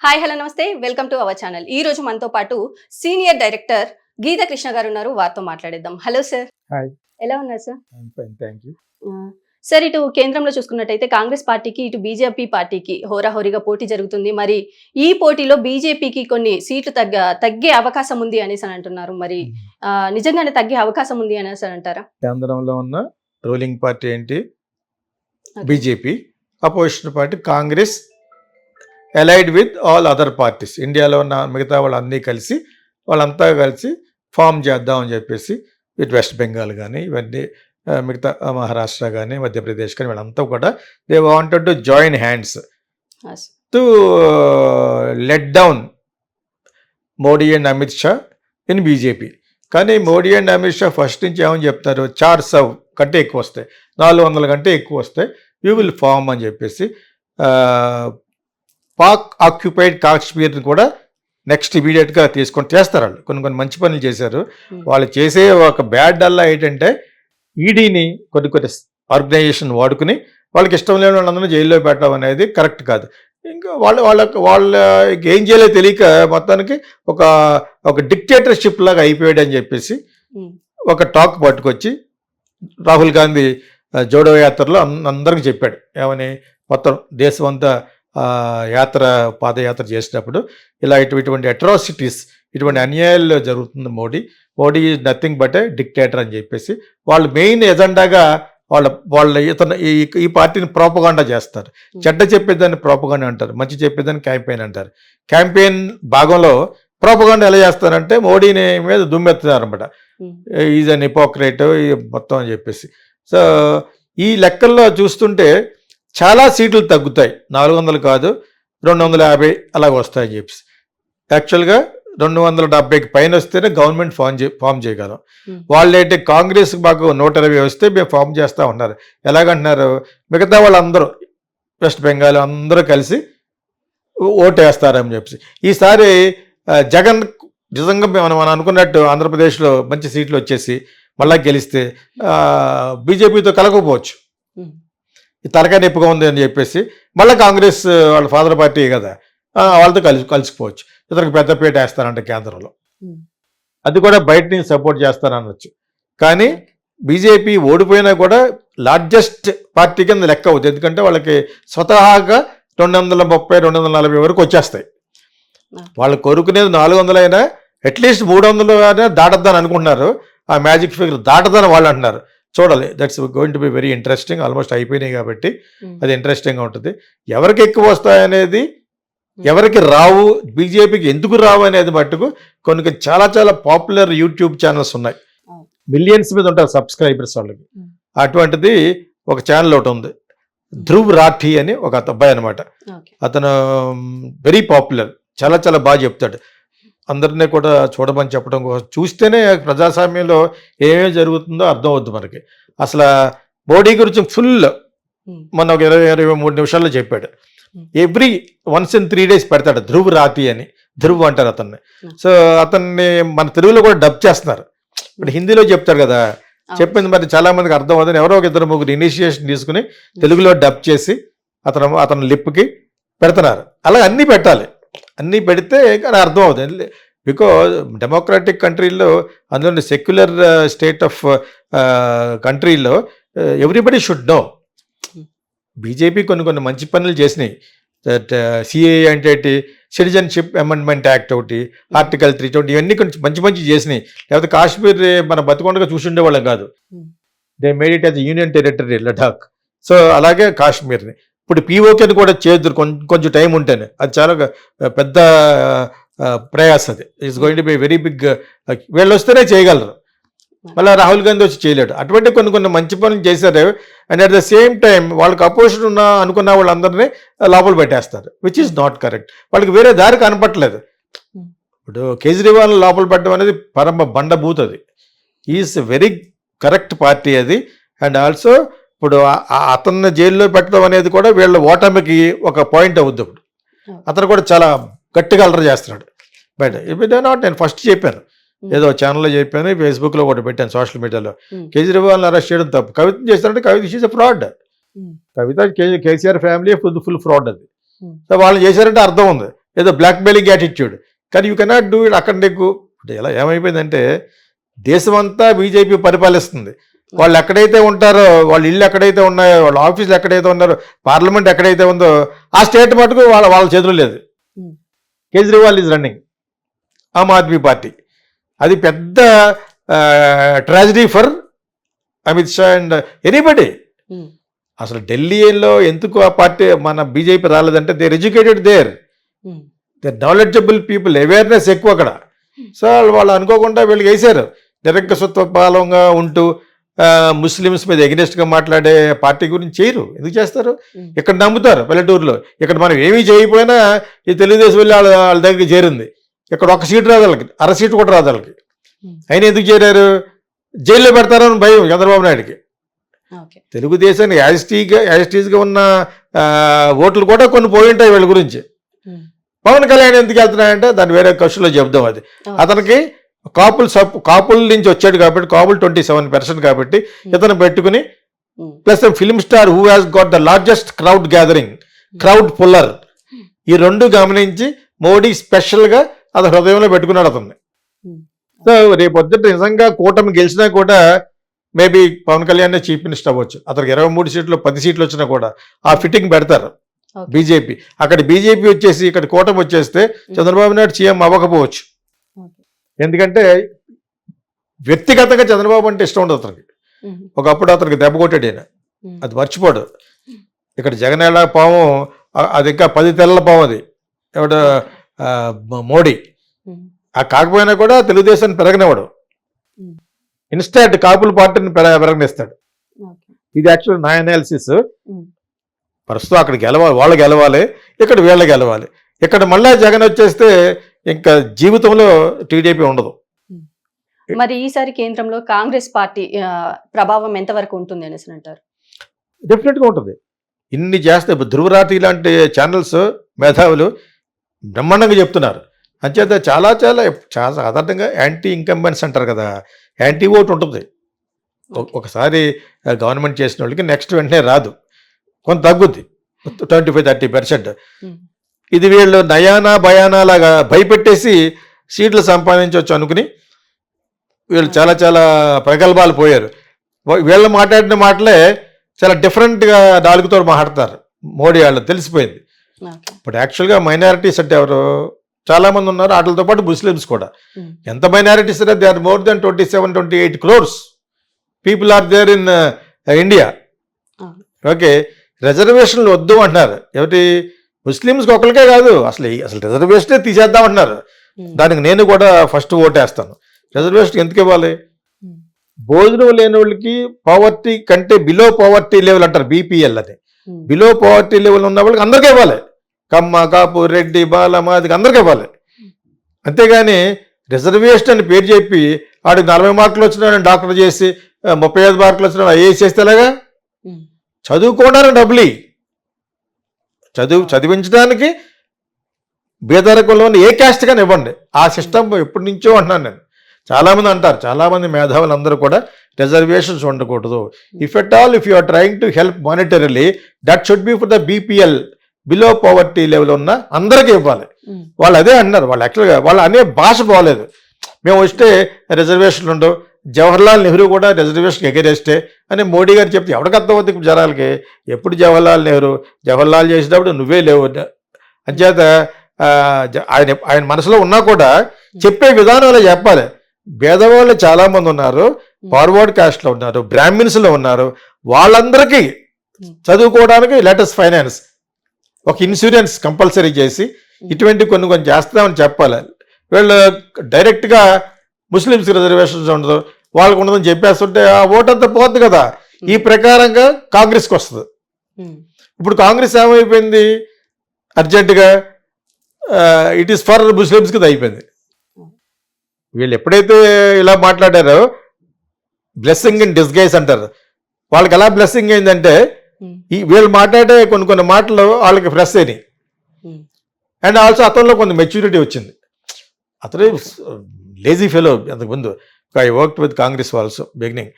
Hi hello నమస్తే welcome to our channel. ఈ రోజు మనతో పాటు సీనియర్ డైరెక్టర్ గీత కృష్ణ గారు ఉన్నారు. వారితో మాట్లాడేద్దాం. Hello sir. హాయ్. ఎలా ఉన్నారు sir? I'm fine, thank you. Sir, ఇటు కేంద్రంలో చూసుకున్నట్టయితే కాంగ్రెస్ పార్టీకి, ఇటు బీజేపీ పార్టీకి హోరాహోరీగా పోటీ జరుగుతుంది. మరి ఈ పోటీలో బీజేపీకి కొన్ని సీట్లు తగ్గే అవకాశం ఉంది అనేసి అంటున్నారు. మరి నిజంగానే తగ్గే అవకాశం ఉంది అనేసి అంటారా? కేంద్రంలో ఉన్న రూలింగ్ పార్టీ ఏంటి? BJP. Opposition party Congress allied with all other parties. ఇండియాలో ఉన్న మిగతా వాళ్ళంతా కలిసి ఫామ్ చేద్దామని చెప్పేసి ఇటు వెస్ట్ బెంగాల్ కానీ ఇవన్నీ మిగతా మహారాష్ట్ర కానీ మధ్యప్రదేశ్ కానీ వీళ్ళంతా కూడా they wanted to join hands to let down Modi and Amit Shah in BJP. కానీ మోడీ అండ్ అమిత్ షా ఫస్ట్ నుంచి ఏమని చెప్తారు? 400 కంటే ఎక్కువ వస్తాయి, 400 కంటే ఎక్కువ వస్తాయి, యూ విల్ ఫామ్ అని చెప్పేసి పాక్ ఆక్యుపైడ్ కాశ్మీర్ని కూడా నెక్స్ట్ ఇమీడియట్గా తీసుకొని చేస్తారు. వాళ్ళు కొన్ని మంచి పనులు చేశారు. వాళ్ళు చేసే ఒక బ్యాడ్ అల్లా ఏంటంటే ఈడీని కొన్ని ఆర్గనైజేషన్ వాడుకుని వాళ్ళకి ఇష్టం లేని వాళ్ళందరూ జైల్లో పెట్టడం అనేది కరెక్ట్ కాదు. ఇంకా వాళ్ళ ఏం చేయాలో తెలియక మొత్తానికి ఒక డిక్టేటర్షిప్ లాగా అయిపోయాడు అని చెప్పేసి ఒక టాక్ పట్టుకొచ్చి రాహుల్ గాంధీ జోడో యాత్రలో అందరికీ చెప్పాడు. ఏమని? మొత్తం దేశం అంతా పాదయాత్ర చేసినప్పుడు ఇలా ఇటువంటి అట్రాసిటీస్, ఇటువంటి అన్యాయాలు జరుగుతుంది. Modi is nothing but A dictator అని చెప్పేసి వాళ్ళు మెయిన్ ఎజెండాగా ఈ పార్టీని ప్రోపగాండా చేస్తారు. చెడ్డ చెప్పేదాన్ని ప్రోపగాండా అంటారు, మంచి చెప్పేదాన్ని క్యాంపెయిన్ అంటారు. క్యాంపెయిన్ భాగంలో ప్రోపగాండా ఎలా చేస్తారంటే మోడీని మీద దుమ్మెత్తుతారనమాట. ఈజ్ అన్ హిపోక్రేట్ మొత్తం అని చెప్పేసి. సో ఈ లెక్కల్లో చూస్తుంటే చాలా సీట్లు తగ్గుతాయి. 400 కాదు, 250 అలాగ వస్తాయని చెప్పేసి. యాక్చువల్గా 270కి పైన వస్తేనే గవర్నమెంట్ ఫామ్ చేయగలం. వాళ్ళైతే కాంగ్రెస్ మాకు 120 వస్తే మేము ఫామ్ చేస్తూ ఉన్నారు. ఎలాగంటున్నారు? మిగతా వాళ్ళందరూ వెస్ట్ బెంగాల్ అందరూ కలిసి ఓటు వేస్తారని చెప్పేసి. ఈసారి జగన్ నిజంగా మనం అనుకున్నట్టు ఆంధ్రప్రదేశ్లో మంచి సీట్లు వచ్చేసి మళ్ళా గెలిస్తే బీజేపీతో కలగకపోవచ్చు. ఈ తలకాయ నొప్పిగా ఉంది అని చెప్పేసి మళ్ళీ కాంగ్రెస్ వాళ్ళ ఫాదర్ పార్టీ కదా, వాళ్ళతో కలిసిపోవచ్చు. ఇతనికి పెద్దపీట వేస్తారంట కేంద్రంలో. అది కూడా బయట నుంచి సపోర్ట్ చేస్తారనొచ్చు. కానీ బీజేపీ ఓడిపోయినా కూడా లార్జెస్ట్ పార్టీ కింద లెక్క అవుతుంది. ఎందుకంటే వాళ్ళకి స్వతహాగా 230, 240 వరకు వచ్చేస్తాయి. వాళ్ళు కోరుకునేది 400 అయినా అట్లీస్ట్ 300 అయినా దాటద్దని అనుకుంటున్నారు. ఆ మ్యాజిక్ ఫిగర్ దాటదని వాళ్ళు అంటున్నారు. చూడాలి, that's going to be very interesting. Almost అయిపోయినాయి కాబట్టి అది ఇంట్రెస్టింగ్గా ఉంటుంది. ఎవరికి ఎక్కువ వస్తాయనేది, ఎవరికి రావు, బీజేపీకి ఎందుకు రావు అనేది మట్టుకు కొన్ని చాలా చాలా పాపులర్ యూట్యూబ్ ఛానల్స్ ఉన్నాయి. మిలియన్స్ మీద ఉంటారు సబ్స్క్రైబర్స్ వాళ్ళకి. అటువంటిది ఒక ఛానల్ ఒకటి ఉంది, ధ్రువ్ రాఠీ అని ఒక అబ్బాయి అనమాట. అతను వెరీ పాపులర్, చాలా చాలా బాగా చెప్తాడు. అందరినీ కూడా చూడమని చెప్పడం కోసం చూస్తేనే ప్రజాస్వామ్యంలో ఏమేమి జరుగుతుందో అర్థం అవుద్ది మనకి. అసలు మోడీ గురించి ఫుల్ మొన్న ఒక 20-23 నిమిషాల్లో చెప్పాడు. ఎవ్రీ వన్స్ ఇన్ 3 days పెడతాడు. ధ్రువ్ రాఠీ అని, ధ్రువ్ అంటారు అతన్ని. సో అతన్ని మన తెలుగులో కూడా డబ్ చేస్తున్నారు. ఇప్పుడు హిందీలో చెప్తారు కదా, చెప్పింది మరి చాలా మందికి అర్థం అవుతుంది. ఎవరో ఒక 2-3 ఇనిషియేషన్ తీసుకుని తెలుగులో డబ్ చేసి అతను లిప్కి పెడుతున్నారు. అలా అన్నీ పెట్టాలి, అన్నీ పెడితే కానీ అర్థం అవుతుంది. బికాజ్ డెమోక్రాటిక్ కంట్రీలో, అందులో సెక్యులర్ స్టేట్ ఆఫ్ కంట్రీలో ఎవ్రీబడి షుడ్ నో. బీజేపీ కొన్ని మంచి పనులు చేసినాయి. సిఏ అంటే సిటిజన్షిప్ అమెండ్మెంట్ యాక్ట్ ఒకటి, ఆర్టికల్ 320 ఇవన్నీ కొంచెం మంచి చేసినాయి. లేకపోతే కాశ్మీర్ మన బతికొండగా చూసి ఉండేవాళ్ళం కాదు. They made it as union territory Ladakh. So అలాగే కాశ్మీర్ని ఇప్పుడు పీఓకేని కూడా చేద్దరు కొంచెం టైం ఉంటేనే. అది చాలా పెద్ద ప్రయాస. అది it's going to be very big. వీళ్ళు వస్తేనే చేయగలరు, మళ్ళీ రాహుల్ గాంధీ వచ్చి చేయలేడు. అటువంటి కొన్ని మంచి పనులు చేశారు. And at the same time వాళ్ళకి అపోజిషన్ అనుకున్న వాళ్ళందరినీ లోపల పెట్టేస్తారు, విచ్ ఈస్ నాట్ కరెక్ట్. వాళ్ళకి వేరే దారి కనపట్లేదు. ఇప్పుడు కేజ్రీవాల్ లోపల పెట్టడం అనేది పరమ బండబూత్. అది ఈజ్ వెరీ కరెక్ట్ పార్టీ అది. అండ్ ఆల్సో ఇప్పుడు అతన్ని జైల్లో పెట్టడం అనేది కూడా వీళ్ళ ఓటమికి ఒక పాయింట్ అవుద్ది. ఇప్పుడు అతను కూడా చాలా గట్టిగా అల్లరి చేస్తున్నాడు బయట. ఇప్పుడు నేను ఫస్ట్ చెప్పాను, ఏదో ఛానల్లో చెప్పాను, ఫేస్బుక్లో కూడా పెట్టాను, సోషల్ మీడియాలో. కేజ్రీవాల్ని అరెస్ట్ చేయడం తప్పు. కవిత చేస్తారంటే Kavitha is a fraud. Kavitha KCR family full fraud అది. సో వాళ్ళు చేశారంటే అర్థం ఉంది. ఏదో బ్లాక్మెయిలింగ్ యాటిట్యూడ్. కానీ యూ కెనాట్ డూ ఇట్. అక్కడ నీకు ఎలా ఏమైపోయిందంటే దేశం అంతా బీజేపీ పరిపాలిస్తుంది. వాళ్ళు ఎక్కడైతే ఉంటారో, వాళ్ళ ఇల్లు ఎక్కడైతే ఉన్నాయో, వాళ్ళ ఆఫీసులు ఎక్కడైతే ఉన్నారో, పార్లమెంట్ ఎక్కడైతే ఉందో ఆ స్టేట్ మటుకు వాళ్ళ చేతిలో లేదు. Kejriwal is running Aam Aadmi party. అది పెద్ద tragedy for Amit Shah and anybody. అసలు ఢిల్లీలో ఎందుకు ఆ పార్టీ మన బీజేపీ రాలేదంటే there educated there knowledgeable people, awareness ఎక్కువ అక్కడ. సో వాళ్ళు అనుకోకుండా వీళ్ళకి వేశారు. నిరంకుశత్వపాలంగా ఉంటూ ముస్లిమ్స్ మీద ఎగనెస్ట్గా మాట్లాడే పార్టీ గురించి చేయరు. ఎందుకు చేస్తారు? ఇక్కడ నమ్ముతారు పల్లెటూరులో. ఇక్కడ మనం ఏమీ చేయకపోయినా ఈ తెలుగుదేశం వెళ్ళి వాళ్ళ దగ్గరికి చేరింది. ఇక్కడ ఒక సీటు రాదు వాళ్ళకి, అర సీటు కూడా రాదు వాళ్ళకి. అయినా ఎందుకు చేరారు? జైల్లో పెడతారని భయం చంద్రబాబు నాయుడికి. తెలుగుదేశాన్ని యాజిటీజ్గా ఉన్న ఓట్లు కూడా కొన్ని పోయి ఉంటాయి వీళ్ళ గురించి. పవన్ కళ్యాణ్ ఎందుకు వెళ్తున్నాయంటే దాన్ని వేరే కక్షలో చెప్దాం. అది అతనికి కాపుల నుంచి వచ్చాడు కాబట్టి, కాపులు 27% కాబట్టి ఇతను పెట్టుకుని, plus film star who has got the largest crowd gathering, crowd puller, ఈ రెండు గమనించి మోడీ స్పెషల్గా అది హృదయంలో పెట్టుకున్నాడు అతన్ని. సో రేపు పొద్దుట నిజంగా కూటమి గెలిచినా కూడా maybe Pawan Kalyan chief minister అవ్వచ్చు. అతనికి 23 సీట్లు 10 సీట్లు వచ్చినా కూడా ఆ ఫిట్టింగ్ పెడతారు బీజేపీ. అక్కడ బీజేపీ వచ్చేసి ఇక్కడ కూటమి వచ్చేస్తే చంద్రబాబు నాయుడు సీఎం అవ్వకపోవచ్చు. ఎందుకంటే వ్యక్తిగతంగా చంద్రబాబు అంటే ఇష్టం ఉండదు అతనికి. ఒకప్పుడు అతనికి దెబ్బ కొట్టాడు ఆయన, అది మర్చిపోడు. ఇక్కడ జగన్ ఎలా పాము, అది ఇంకా 10 తెల్ల పాము. అది ఎవడ మోడీ. ఆ కాకపోయినా కూడా తెలుగుదేశాన్ని పెరగనివాడు. ఇన్స్టాంట్ కాపుల పార్టీని పెరగనిస్తాడు. ఇది యాక్చువల్ నా అనాలిసిస్. ప్రస్తుతం అక్కడ గెలవాలి, వాళ్ళు గెలవాలి, ఇక్కడ వీళ్ళు గెలవాలి. ఇక్కడ మళ్ళా జగన్ వచ్చేస్తే ఇంకా జీవితంలో టీడీపీ ఉండదు. మరి ఈసారి కేంద్రంలో కాంగ్రెస్ పార్టీ ప్రభావం ఎంతవరకు ఉంటుంది అనేసి అంటారు? డెఫినెట్గా ఉంటుంది. ఇన్ని చేస్తే ధృవరాతి లాంటి ఛానల్స్ మేధావులు బ్రహ్మాండంగా చెప్తున్నారు. అంచేత చాలా చాలా చాలా సాధారణంగా యాంటీ ఇన్కంబెన్స్ అంటారు కదా, యాంటీ ఓట్ ఉంటుంది. ఒకసారి గవర్నమెంట్ చేసిన వాళ్ళకి నెక్స్ట్ వెంటనే రాదు, కొంత తగ్గుద్ది, 25-30%. ఇది వీళ్ళు నయానా భయానా లాగా భయపెట్టేసి సీట్లు సంపాదించవచ్చు అనుకుని వీళ్ళు చాలా చాలా ప్రగల్భాలు పోయారు. వీళ్ళు మాట్లాడిన మాటలే చాలా డిఫరెంట్గా నాలుగుతో మాట్లాడతారు మోడీ వాళ్ళు, తెలిసిపోయింది. ఇప్పుడు యాక్చువల్గా మైనారిటీస్ అంటే ఎవరు చాలామంది ఉన్నారు, వాటితో పాటు ముస్లిమ్స్ కూడా. ఎంత మైనారిటీస్ అంటే they are more than 27-28 crores people are there in India. Okay, రిజర్వేషన్లు వద్దు అంటున్నారు. ఎవరి ముస్లిమ్స్కి ఒకరికే కాదు, అసలు రిజర్వేషనే తీసేద్దామంటున్నారు. దానికి నేను కూడా ఫస్ట్ ఓటేస్తాను. రిజర్వేషన్ ఎందుకు ఇవ్వాలి? భోజనం లేని వాళ్ళకి, పావర్టీ కంటే బిలో పావర్టీ లెవెల్ అంటారు, బీపీఎల్ అని. బిలో పావర్టీ లెవెల్ ఉన్న వాళ్ళకి అందరికీ ఇవ్వాలి. కమ్మ, కాపు, రెడ్డి, బాల, మాదికి అందరికీ ఇవ్వాలి. అంతేగాని రిజర్వేషన్ అని పేరు చెప్పి వాడికి 40 మార్కులు వచ్చినా డాక్టర్ చేసి, 35 మార్కులు వచ్చినా ఐఏఎస్ చేస్తే ఎలాగా? చదువుకోవడానికి డబ్బులు, చదివించడానికి బేదరికంలో ఏ క్యాస్ట్ కానీ ఇవ్వండి. ఆ సిస్టమ్ ఎప్పటి నుంచో అంటున్నాను నేను. చాలామంది అంటారు, చాలామంది మేధావులు అందరూ కూడా రిజర్వేషన్స్ ఉండకూడదు. If at all if you are trying to help monetarily that should be for the BPL, below poverty level ఉన్న అందరికీ ఇవ్వాలి. వాళ్ళు అదే అన్నారు. వాళ్ళు యాక్చువల్గా వాళ్ళు అనే భాష బాగోలేదు. మేము వస్తే రిజర్వేషన్లు ఉండవు, జవహర్లాల్ నెహ్రూ కూడా రిజర్వేషన్ ఎగరేస్తే అని మోడీ గారు చెప్తే ఎవరికి అర్థమవుతుంది జనాలకి? ఎప్పుడు జవహర్లాల్ నెహ్రూ జవహర్లాల్ చేసేటప్పుడు నువ్వే లేవు. అంచేత ఆయన మనసులో ఉన్నా కూడా చెప్పే విధానాలు చెప్పాలి. పేదవాళ్ళు చాలామంది ఉన్నారు, ఫార్వర్డ్ కాస్ట్లో ఉన్నారు, బ్రాహ్మిన్స్లో ఉన్నారు. వాళ్ళందరికీ చదువుకోవడానికి లేటెస్ట్ ఫైనాన్స్, ఒక ఇన్సూరెన్స్ కంపల్సరీ చేసి ఇటువంటి కొన్ని చేస్తామని చెప్పాలి. వీళ్ళు డైరెక్ట్గా ముస్లిమ్స్కి రిజర్వేషన్స్ ఉండదు, వాళ్ళకు ఉండదని చెప్పేస్తుంటే ఆ ఓటంతా పోతుంది కదా. ఈ ప్రకారంగా కాంగ్రెస్కి వస్తుంది. ఇప్పుడు కాంగ్రెస్ ఏమైపోయింది? అర్జెంటుగా ఇట్ ఈస్ ఫర్ ముస్లిమ్స్కి ఇది అయిపోయింది. వీళ్ళు ఎప్పుడైతే ఇలా మాట్లాడారో బ్లెస్సింగ్ ఇన్ డిస్గైజ్ అంటారు. వాళ్ళకి ఎలా బ్లెస్సింగ్ అయిందంటే వీళ్ళు మాట్లాడే కొన్ని మాటలు వాళ్ళకి ఫ్రెష్ అయినాయి. అండ్ ఆల్సో అతనిలో కొంత మెచ్యూరిటీ వచ్చింది. అతను లేజీ ఫెలో. అంతకుముందు I work with Congress also beginning,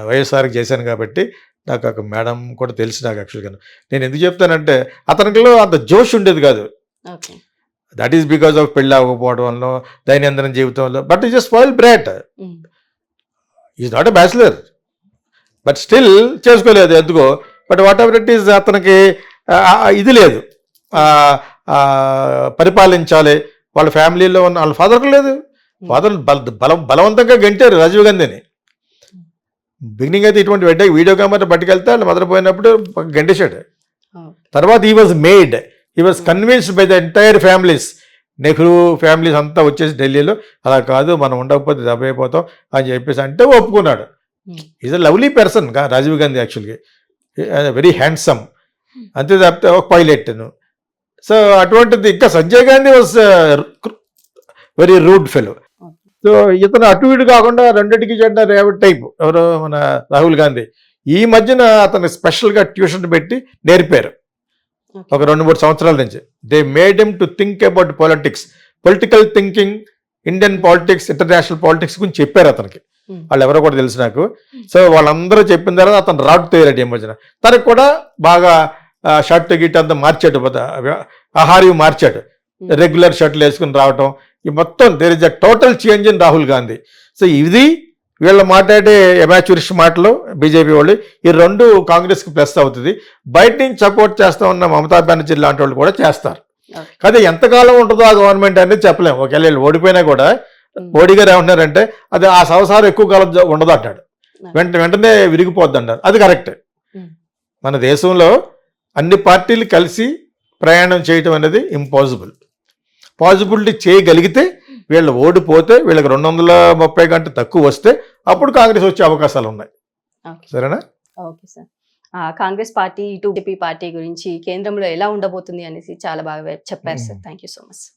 వైఎస్ఆర్కి చేశాను కాబట్టి నాకు ఒక మేడం కూడా తెలిసి నాకు యాక్చువల్గా. నేను ఎందుకు చెప్తానంటే అతనిలో అంత జోష్ ఉండేది కాదు. దట్ ఈస్ బికాస్ ఆఫ్ పెళ్ళి అవ్వకపోవడం వల్ల, దైనందిన జీవితంలో. But is spoil brought, is not a bachelor, but still చేసుకోలేదు ఎందుకో. But what ever it is, అతనికి ఇది లేదు, పరిపాలించాలి. వాళ్ళ ఫ్యామిలీలో ఉన్న వాళ్ళ ఫాదర్కి లేదు. ఫాదర్ బలవంతంగా గంటారు రాజీవ్ గాంధీని. బిగినింగ్ అయితే ఇటువంటి వీడియో కెమెరా పట్టుకెళ్తే వాళ్ళు మదర్ పోయినప్పుడు గంటేశాడు. తర్వాత he was convinced by the entire families, Nehru families అంతా వచ్చేసి ఢిల్లీలో, అలా కాదు మనం ఉండకపోతే దెబ్బైపోతాం అని చెప్పేసి అంటే ఒప్పుకున్నాడు. Is a lovely person Rajiv Gandhi, యాక్చువల్గా వెరీ హ్యాండ్సమ్. అంతే తప్పితే ఒక పైలట్ను. సో అటువంటిది. ఇంకా Sanjay Gandhi was very rude fellow. So ఇతను అటు ఇటు కాకుండా రెండింటికి చెడ్డ రేవట్ టైప్. ఎవరో మన రాహుల్ గాంధీ. ఈ మధ్యన అతను స్పెషల్గా ట్యూషన్ పెట్టి నేర్పారు ఒక 2-3 సంవత్సరాల నుంచి. They made him to think about politics, political thinking, Indian politics, international politics గురించి చెప్పారు అతనికి. వాళ్ళు ఎవరో కూడా తెలుసు నాకు. సో వాళ్ళందరూ చెప్పిన తర్వాత అతను రాడ్ తేరాడు. ఈ మధ్యన తనకు కూడా బాగా షర్ట్ గిట్ అంతా మార్చాడు, ఆహార్యం మార్చాడు, రెగ్యులర్ షర్ట్లు వేసుకుని రావటం. ఈ మొత్తం there is a total change in Rahul Gandhi. So ఇది వీళ్ళు మాట్లాడే ఎమాచ్యూరిస్ట్ మాటలు బీజేపీ వాళ్ళు, ఈ రెండు కాంగ్రెస్కి ప్లస్ అవుతుంది. బయట నుంచి సపోర్ట్ చేస్తా ఉన్న మమతా బెనర్జీ లాంటి వాళ్ళు కూడా చేస్తారు. కానీ ఎంతకాలం ఉంటుందో ఆ గవర్నమెంట్ అనేది చెప్పలేము. ఒకవేళ వీళ్ళు ఓడిపోయినా కూడా మోడీ గారు ఏమంటున్నారంటే అది ఆ సంవత్సరం ఎక్కువ కాలం ఉండదు అంటాడు, వెంటనే విరిగిపోద్ది అంటారు. అది కరెక్ట్. మన దేశంలో అన్ని పార్టీలు కలిసి ప్రయాణం చేయటం అనేది ఇంపాసిబుల్. పాసిబిలిటీ చేయగలిగితే, వీళ్ళు ఓడిపోతే, వీళ్ళకి 230 కంటే తక్కువ వస్తే అప్పుడు కాంగ్రెస్ వచ్చే అవకాశాలు ఉన్నాయి. సరేనా? Okay sir. కాంగ్రెస్ పార్టీ, ఇటు బీజేపీ పార్టీ గురించి కేంద్రంలో ఎలా ఉండబోతుంది అనేసి చాలా బాగా చెప్పారు sir. Thank you so much.